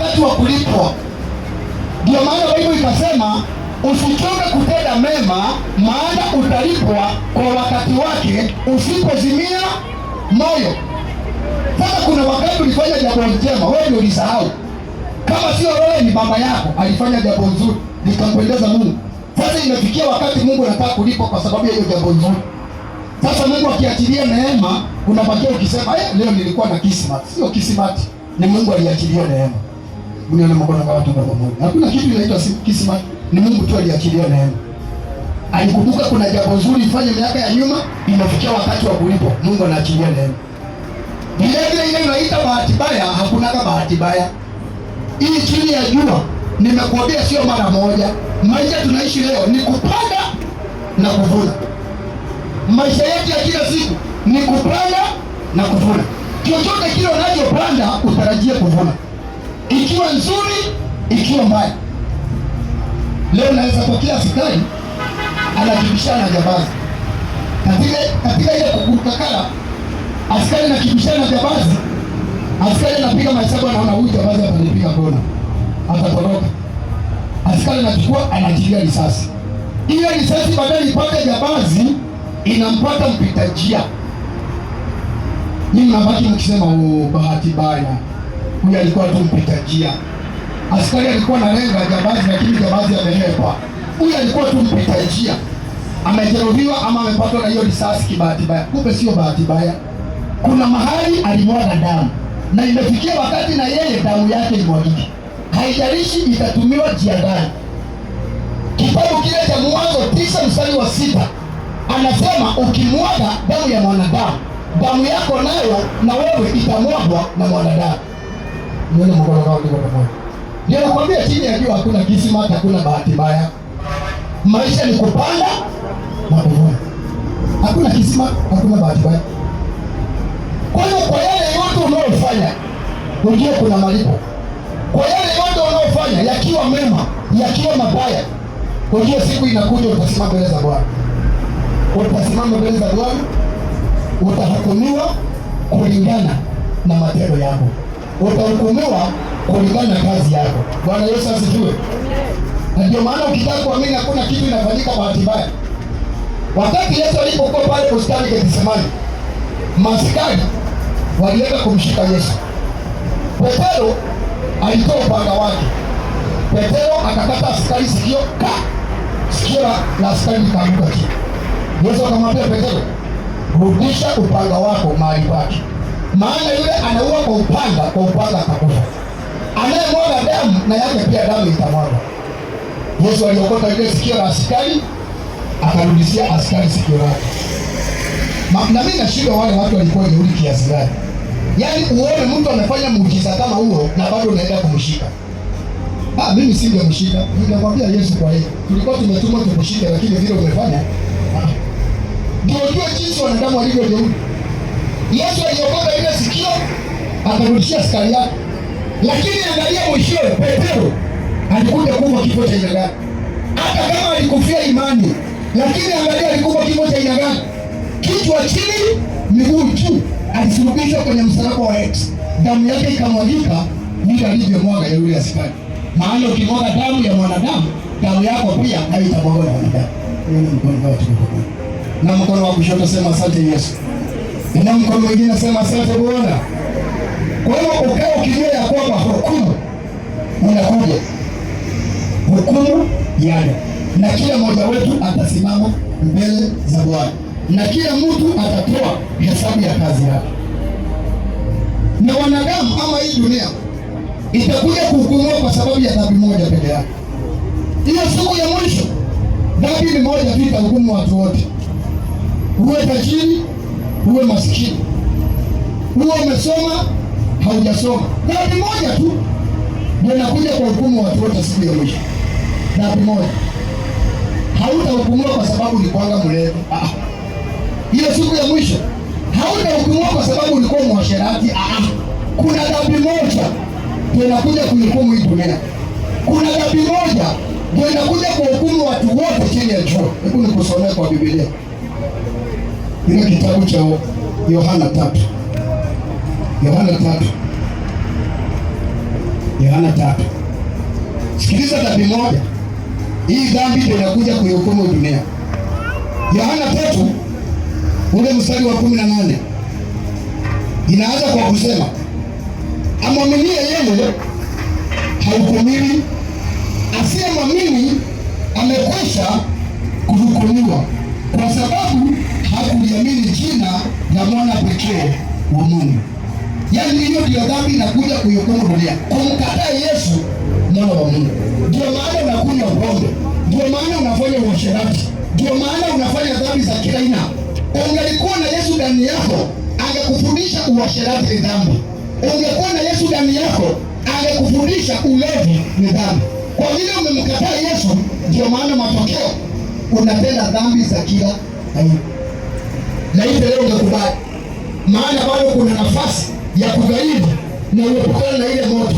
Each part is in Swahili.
wakati wa kulipwa. Ndio maana Biblia ikasema usichoke kutenda mema, maana utalipwa kwa wakati wake usipozimia moyo. Sasa kuna wakati ulifanya jambo njema, wewe ndio ulisahau. Kama sio wewe, ni baba yako alifanya jambo nzuri likampendeza Mungu. Sasa imefikia wakati Mungu anataka kulipa kwa sababu ya hiyo jambo nzuri. Sasa Mungu akiachilia neema, unabakia ukisema leo nilikuwa na kismat. Sio kismat, ni Mungu aliachilia neema. Mnione mkono kwa watu pamoja. Hakuna kitu inaitwa kismat, ni Mungu tu aliachilia neema. Alikumbuka kuna jambo nzuri ifanye miaka ya nyuma, imefikia wakati wa kulipo, Mungu anaachilia neema. Vile ile inaita bahati mbaya, hakuna kama bahati mbaya. Hii chini ya jua, nimekuambia sio mara moja. Maisha tunaishi leo ni kupanda na kuvuna. Maisha yetu ya kila siku ni kupanda na kuvuna. Chochote kile unachopanda utarajie kuvuna, ikiwa nzuri, ikiwa mbaya. Leo naweza tokea askari anakibishana na jambazi. Katika ile kukukakala, askari anakibishana na jambazi. Askari anapiga mahesabu, anaona huyu jambazi atanipiga kona, atatoroka. Askari anachukua, anajilia risasi. Ile risasi badala ipate jambazi, inampata mpita njia. Mimi mnabaki mkisema bahati mbaya, huyu alikuwa tu mpita njia. Askari alikuwa analenga jambazi, lakini jambazi amehepa. Huyu alikuwa tu mpita njia, amejeruhiwa ama amepatwa na hiyo risasi kibahati mbaya. Kumbe sio bahati mbaya, kuna mahali alimwaga damu, na imefikia wakati na yeye damu yake imwagike. Haijalishi itatumiwa njia gani. Kitabu kile cha Mwanzo 9:6 anasema ukimwaga damu ya mwanadamu, damu yako nayo na wewe itamwagwa na mwanadamu. Nione mkono wako ndio pamoja. Ndio nakwambia chini ya jua hakuna kisima, hakuna bahati mbaya. Maisha ni kupanda na kuvuna. Hakuna kisima, hakuna bahati mbaya. Kwa hiyo kwa yale yote unayofanya, ujue kuna malipo. Kwa yale yote unayofanya, yakiwa mema, yakiwa mabaya, ujue siku inakuja utasimama mbele za Bwana. Utasimama mbele za Bwana, utahukumiwa kulingana na matendo yako. Utahukumiwa kulingana na kazi yako. Bwana Yesu asifiwe. Na ndio maana ukitaka kuamini hakuna kitu inafanyika bahati mbaya. Wakati Yesu alipokuwa pale bustani Getsemani, maaskari walienda kumshika Yesu. Petero alitoa upanga wake. Petero akakata askari sikio, sikio la askari likaanguka chini. Yesu akamwambia Petero, rudisha upanga wako mahali pake. Maana yule anaua kwa upanga atakufa. Anayemwaga damu na yake pia damu itamwaga. Yesu aliokota ile sikio la askari, akarudishia askari sikio lake. Na mimi nashindwa wale watu walikuwa jeuri kiasi gani. Yaani uone mtu anafanya muujiza kama huo na bado unaenda kumshika. Mimi singemshika. Ningekwambia Yesu kwa hiyo. Tulikuwa tumetumwa tukushike, lakini vile umefanya. Ndio jinsi wanadamu walivyo jeuri. Yesu aliokota ile sikio, akarudishia askari yake. Lakini angalia mwishowe, Petero alikuja kufa kifo cha aina gani? Hata kama alikufia imani, lakini angalia alikufa kifo cha aina gani? Kichwa chini, miguu juu. Alisulubishwa kwenye msalaba wa X. Damu yake ikamwagika vile alivyomwaga yule askari. Maana ukimwaga damu ya mwanadamu, damu yako pia nayo itamwagwa na mwanadamu. Hiyo ni mkono wako tukufu. Na mkono wa kushoto sema asante Yesu. Na mkono mwingine sema asante Bwana. Kwa hiyo ukao ukijua ya kwamba hukumu unakuja. Hukumu yaja. Na kila mmoja wetu atasimama mbele za Bwana. Na kila mtu atatoa hesabu ya kazi yake. Na wanadamu ama hii dunia itakuja kuhukumiwa kwa sababu ya dhambi moja pekee yake. Hiyo siku ya mwisho, dhambi ni moja tu itahukumu watu wote. Uwe tajiri, uwe maskini, uwe umesoma, haujasoma. Dhambi moja tu ndio inakuja kwa hukumu watu wote siku ya mwisho. Dhambi moja. Hautahukumiwa kwa sababu ulikuwa mlevi. Hiyo siku ya mwisho hautahukumiwa kwa sababu ulikuwa mwasherati. Kuna dhambi moja ndio inakuja kuhukumu hii dunia. Kuna dhambi moja ndio inakuja kuhukumu watu wote chini ya jua. Hebu nikusomee kwa Biblia. Ile kitabu cha Yohana 3. Yohana 3. Yohana 3. Sikiliza dhambi moja. Hii dhambi ndio inakuja kuihukumu dunia. Yohana 3 ule mstari wa 18 inaanza kwa kusema, amwaminie yeye hahukumiwi, asiyemwamini amekwisha kuhukumiwa, kwa sababu hakuliamini jina la mwana pekee wa Mungu. Yaani hiyo ndio dhambi inakuja kuihukumu dunia, kumkataa Yesu mwana wa Mungu. Ndio maana unakunywa pombe, ndio maana unafanya uasherati, ndio maana unafanya dhambi za kila aina. Ungelikuwa na Yesu ndani yako, angekufundisha uasherati ni dhambi. Ungekuwa na Yesu ndani yako, angekufundisha ulevi ni dhambi. Kwa vile umemkataa Yesu, ndio maana matokeo unatenda dhambi za kila aina. Na hivi leo ungekubali, maana bado kuna nafasi ya kugairi na uepukane na ile moto.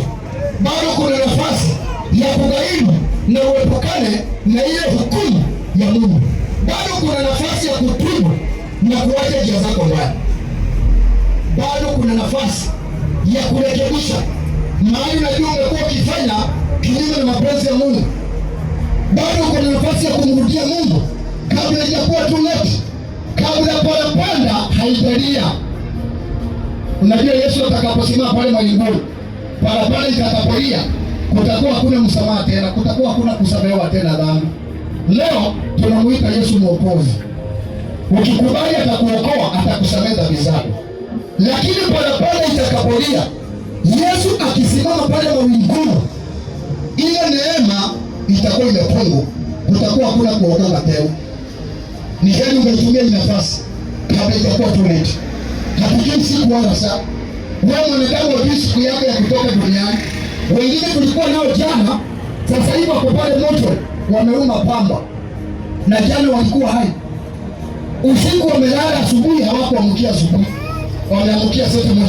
Bado kuna nafasi ya kugairi na uepukane na ile hukumu ya Mungu. Bado kuna nafasi ya kutubu na kuacha njia zako mbaya. Bado kuna nafasi ya kurekebisha mahali unajua umekuwa ukifanya kinyume na mapenzi ya Mungu. Bado kuna nafasi ya kumrudia Mungu kabla haijakuwa too late, kabla parapanda haijalia. Unajua Yesu atakaposimama pale mbinguni, parapanda itakapolia, kutakuwa hakuna msamaha tena, kutakuwa hakuna kusamehewa tena dhambi. Leo tunamuita Yesu Mwokozi. Ukikubali atakuokoa, atakusamehe dhambi zako. Lakini parapanda itakapolia, Yesu akisimama pale mbinguni, ile neema itakuwa imepungua, kutakuwa hakuna kuokoka tena. Ni heri ungetumia hii nafasi kabla itakuwa too late. Hatujui siku wala saa. Wewe mwanadamu hujui siku yako ya kutoka duniani. Wengine tulikuwa nao jana, sasa hivi wako pale moto, wameuma pamba, na jana walikuwa hai. Usiku wamelala, asubuhi hawakuamkia asubuhi, wameamkia sote moja.